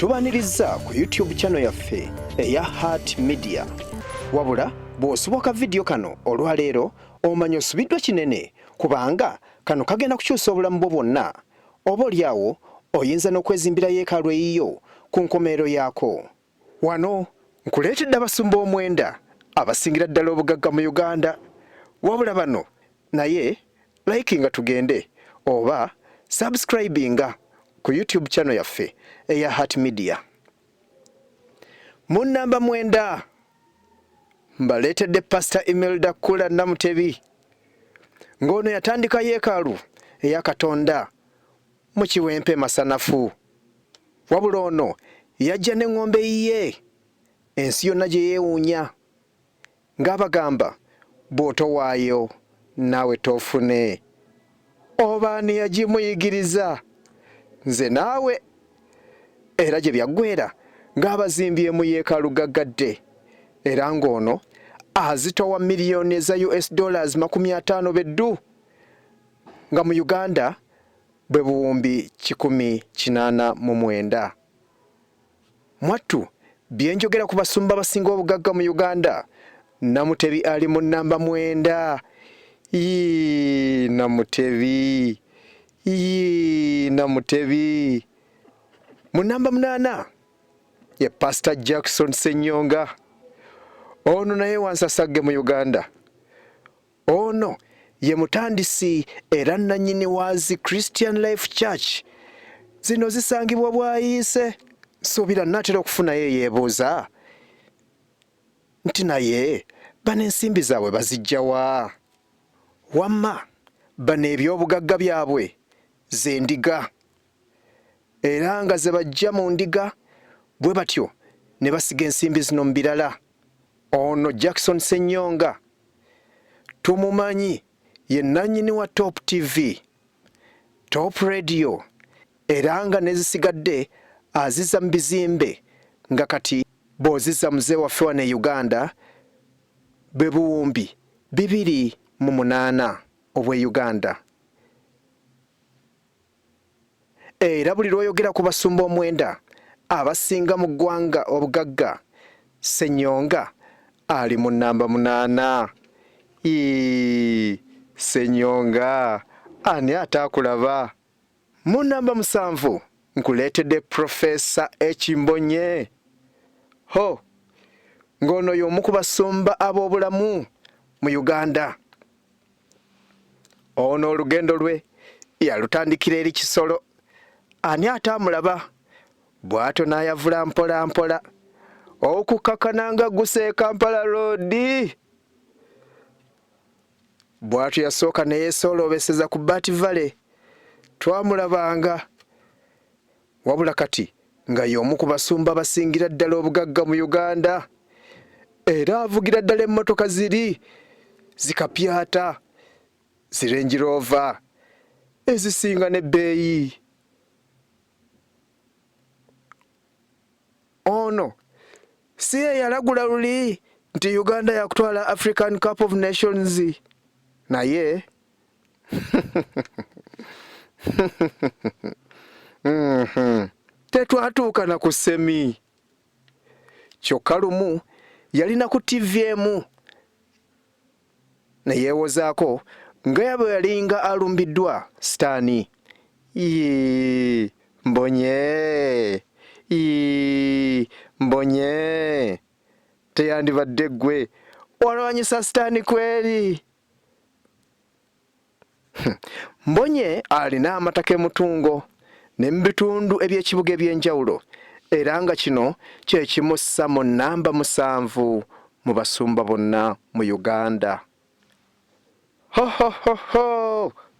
tubaniriza ku YouTube channel yaffe eya Heart Media. Wabula bw'osoboka video kano olwaleero omanya osubiddwa kinene kubanga kano kagenda kukyusa obulamu bwo bwonna. Oba olyawo oyinza n'okwezimbira yeekaalu eyiyo ku nkomeero yaako. Wano nkuleetedde abasumba omwenda abasingira ddala obugagga mu Uganda. Wabula bano naye likinga tugende oba subscribinga ku YouTube channel yaffe eya Heart Media. Mu namba 9 mbaleetedde Pastor Imelda Kula Namutebi ng'ono yatandika yeekaalu eya Katonda mu Kiwempe Masanafu. Wabula ono yajja n'eŋŋombe yiye ensi yonna gye yeewuunya ng'abagamba bw'otowaayo naawe toofune. Oba ani yagimuyigiriza? Nze naawe. Era gye byaggweera ng'abazimbye mu yeekaalu gaggadde era ng'ono azitowa miliyoni eza US dollars 50 beddu nga mu Uganda bwe buwumbi 189. Mwattu byenjogera ku basumba basinga obugagga mu Uganda. Namutebi ali mu namba 9. Namutebi. Mu namba 8 ye Pastor Jackson Senyonga. Ono naye wansasagge mu Uganda. Ono ye mutandisi era nannyini waazi Christian Life Church. Zino zisangibwa bwayiise. Nsuubira natera okufunayo yeebuuza nti naye bano ensimbi zaabwe bazijja wa? Wamma bano eby'obugagga byabwe ze ndiga era nga ze bajja mu ndiga bwe batyo ne basiga ensimbi zino mu birala. Ono Jackson Senyonga tumumanyi ye nannyini wa Top TV, Top Radio era nga nezisigadde aziza mu bizimbe nga kati bw'oziza muze waffe wano e Uganda bwe buwumbi 208 obw'e Uganda. Era buli lw'oyogera ku basumba omwenda abasinga mu ggwanga obugagga, Senyonga ali mu namba 8. Senyonga ani ataakulaba? Mu namba 7 nkuleetedde Professor Ekimbonye. Ng'ono y'omu ku basumba ab'obulamu mu Uganda. Ono olugendo lwe yalutandikira eri Kisolo. Ani ataamulaba? Bw'atyo n'ayavula mpola mpola okukkakkana nga gusa e Kampala Road. Bw'atyo yasooka ne yeesooloobeseza ku Bati Valley. Twamulabanga. Wabula kati nga y'omu ku basumba basingira ddala obugagga mu Uganda. Era avugira ddala emmotoka ziri zikapyata, zi Range Rover ezisinga n'ebbeeyi. Ono si ye yalagula luli nti Uganda yakutwala African Cup of Nations naye tetwatuuka na ku semi. Kyokka lumu yalina ku TVM ne yeewozaako nga bwe yalinga alumbiddwa sitaani. Mbonye teyandibadde ggwe walwanyisa sitaani kweri. Mbonye alina amataka emutungo ne mu bitundu eby'ekibuga eby'enjawulo era nga kino kye kimussa mu namba 7 mu basumba bonna mu Uganda.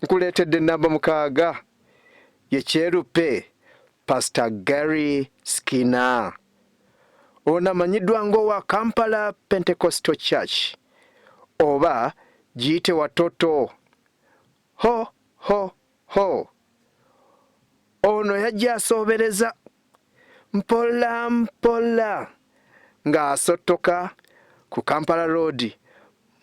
Nkuleetedde namba 6 ye Kyeruppe Pastor Gary Skinner. Ono amanyiddwa ng'owa Kampala Pentecostal Church oba giyite Watoto. Ono yajja asoobereza mpola mpola ng'asottoka ku Kampala Road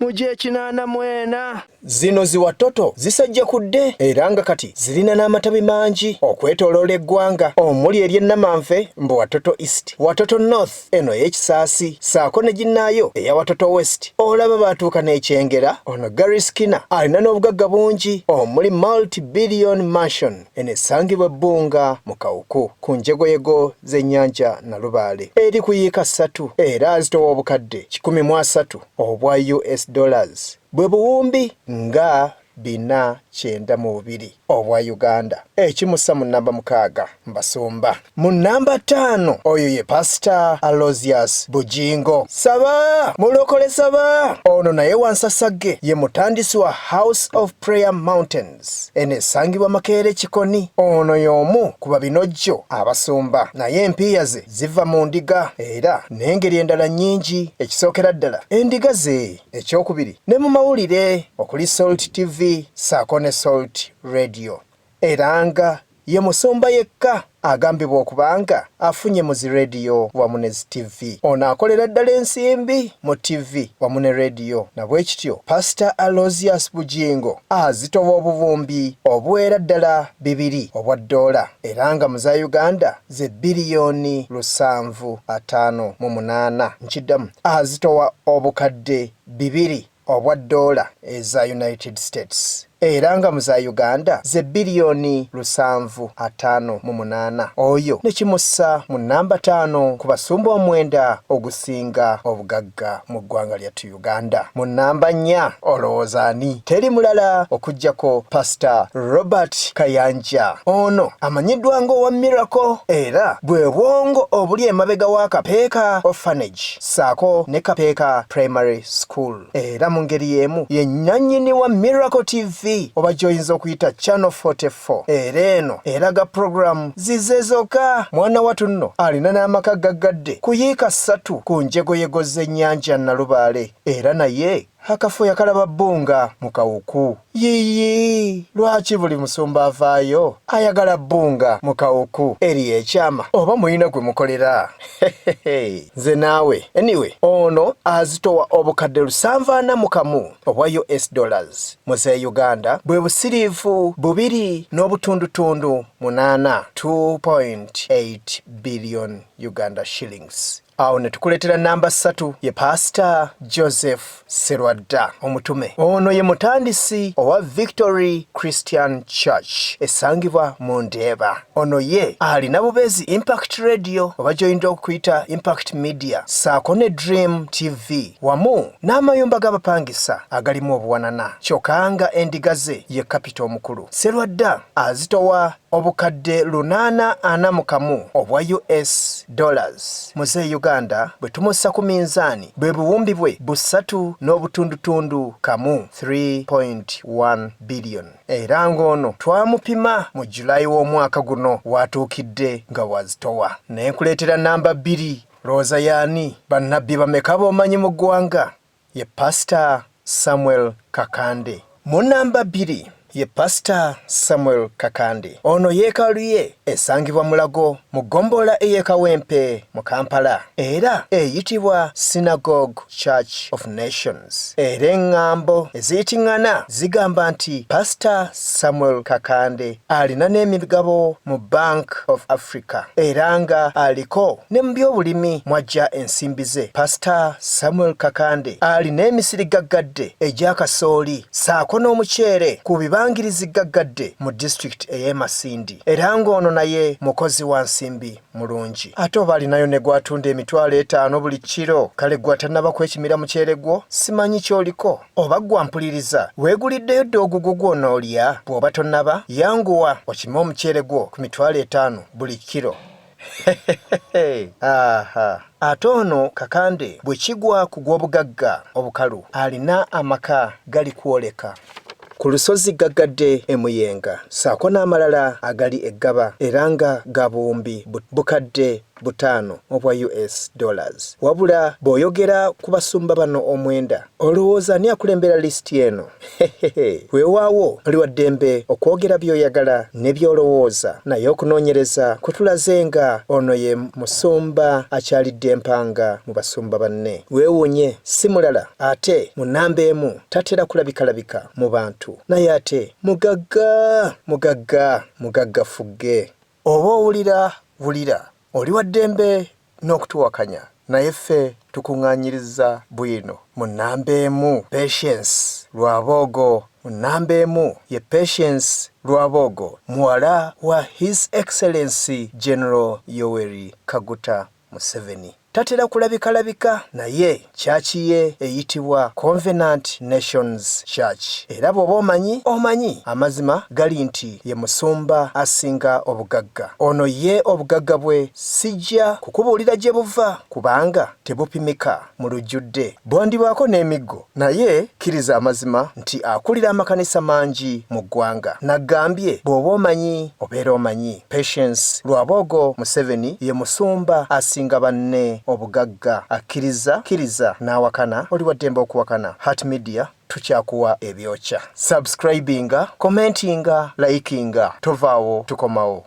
mu G89. zino ziwatoto zisajja kudde era nga kati zirina n'amatabi mangi okwetooloola eggwanga omuli ery'ennamanve mbu Watoto East, Watoto North eno y'ekisaasi saako ne ginnaayo eya Watoto West. Olaba baatuuka n'ekyengera ono Gary Skinner alina n'obugagga bungi omuli multi-billion mansion eno esangibwa Bbunga mu Kawuku ku njegoyego z'ennyanja Nalubaale eri ku yiika 3 era azitowa obukadde 130 obwa US dollars bwe buwumbi nga 492 obwa Uganda. Ekimussa mu nnamba 6 mbasumba. Mu nnamba 5 oyo ye Pastor Aloysius Bujingo. Saba mulokole saba. Ono naye wansasagge ye mutandisi wa House of Prayer Mountains ene esangibwa Makerere Kikoni. Ono y'omu ku babinojjo abasumba naye empiiya ze ziva mu ndiga era n'engeri endala nnyingi ekisookera ddala endiga ze. Ekyokubiri ne mu mawulire okuli Salt TV saako ne Salt Radio era nga ye musumba yekka agambibwa okubanga afunye mu zi radio wamu ne zi TV. Ono akolera ddala ensimbi mu TV wamu ne radio na bwe kityo Pastor Aloysius Bujingo azitowa obuvumbi obuwera ddala 2 obwa dola era nga mu za Uganda ze biliyoni 758 nkiddamu azitowa obukadde 2 obwa dola eza United States era nga mu za Uganda ze biliyoni 758. Oyo ne kimussa mu nnamba 5 ku basumba omwenda ogusinga obugagga mu ggwanga lyattu Uganda. Mu nnamba 4 olowooza ani? Teri mulala okuggyako Pastor Robert Kayanja. Ono amanyiddwa ng'owa Miracle era bwe bwongo obuli emabega wa Kapeeka Orphanage saako ne Kapeeka Primary School era mu ngeri y'emu ye nnyanyini wa Miracle TV oba joyinza okuyita Channel 44 era eno eraga program zizezoka. Mwana watu nno alina n'amaka gaggadde ku yiika 3 ku njegoyego z'ennyanja Nalubaale era naye akafo yakalaba Bbunga mu Kawuku. Yiyi lwaki buli musumba avaayo ayagala Bbunga mu Kawuku eri ekyama oba muyina gwe mukolera? Nze naawe. Anyway, ono azitowa obukadde 741 obwa US dollars mu za Uganda bwe busiriivu 2 n'obutundutundu 8 2.8 billion Uganda shillings. Awo ne tukuleetera nnamba 3 ye Pastor Joseph Serwadda omutume. Ono ye mutandisi owa Victory Christian Church esangibwa mu Ndeeba. Ono ye alina bubeezi Impact Radio oba joyinza okuyita Impact Media saako ne Dream TV wamu n'amayumba g'abapangisa agalimu obuwanana kyokka nga endiga ze ye kapita omukulu. Serwadda azitowa obukadde 841 obwa US dollars mu za Uganda bwe tumussa ku minzaani bwe buwumbi bwe 3 n'obutundutundu 3.1 billion era ng'ono twamupima mu Julayi w'omwaka guno watuukidde nga wazitowa. Naye nkuleetera nnamba 2 looza yaani bannabbi bameka b'omanyi mu ggwanga? Ye Pastor Samuel Kakande. Mu nnamba 2 ye Pastor Samuel Kakande. Ono yeekaalu ye esangibwa Mulago mu ggombolola ey'Ekawempe mu Kampala era eyitibwa Synagogue Church of Nations. Era eŋŋambo eziyitiŋŋana zigamba nti Pastor Samuel Kakande alina n'emigabo mu Bank of Africa era nga aliko ne mu by'obulimi mw'aggya ensimbi ze. Pastor Samuel Kakande alina emisiri gaggadde egya kasooli saako n'omuceere ku bibangirizi gaggadde mu district ey'e Masindi era ng'ono naye mukozi wa nsimbi mulungi. Ate oba alinayo ne gwatunda $5,000 buli kiro kale gwatannaba kwekimira muceere gwo simanyi ky'oliko oba gwampuliriza weeguliddeyo dde ogugu gw'onoolya bw'oba tonnaba yanguwa okime omuceere gwo ku $5,000 buli kiro. Aha. Ate ono Kakande bwe kigwa ku gw'obugagga obukalu alina amaka gali kwoleka ku lusozi gaggadde emuyenga saako n'amalala agali eggaba era nga ga buwumbi bukadde 5 obwa US dollars. Wabula bw'oyogera ku basumba bano omwenda olowooza ani akulembera lisiti eno? Weewaawo oli wa ddembe okwogera by'oyagala ne by'olowooza, naye okunoonyereza kutulaze nga ono ye musumba akyalidde empanga mu basumba banne. Weewuunye si mulala ate mu nnamba emu tatera kulabikalabika mu bantu, naye ate mugagga fugge. Oba owulira oli wa ddembe n'okutuwakanya, naye ffe tukuŋŋaanyiriza Bwino mu nnamba emu Patience Lwaboogo. Mu nnamba emu ye Patience Lwaboogo, muwala wa His Excellency General Yoweri Kaguta Museveni. Tatera kulabikalabika, naye chaachi ye eyitibwa Covenant Nations Church. Era bw'oba omanyi amazima gali nti ye musumba asinga obugagga. Ono ye obugagga bwe sijja kukubuulira gye buva kubanga tebupimika mu lujjudde. Bwandibaako n'emiggo, naye kkiriza amazima nti akulira amakanisa mangi mu ggwanga. Naggambye bw'oba omanyi obeera omanyi. Patience Lwaboogo Museveni ye musumba asinga banne obugagga. Akkiriza n'awakana, oli wa ddembe okuwakana. Heart Media tukyakuwa ebyokya. Subscribinga, commentinga, likinga, tovaawo tukomawo.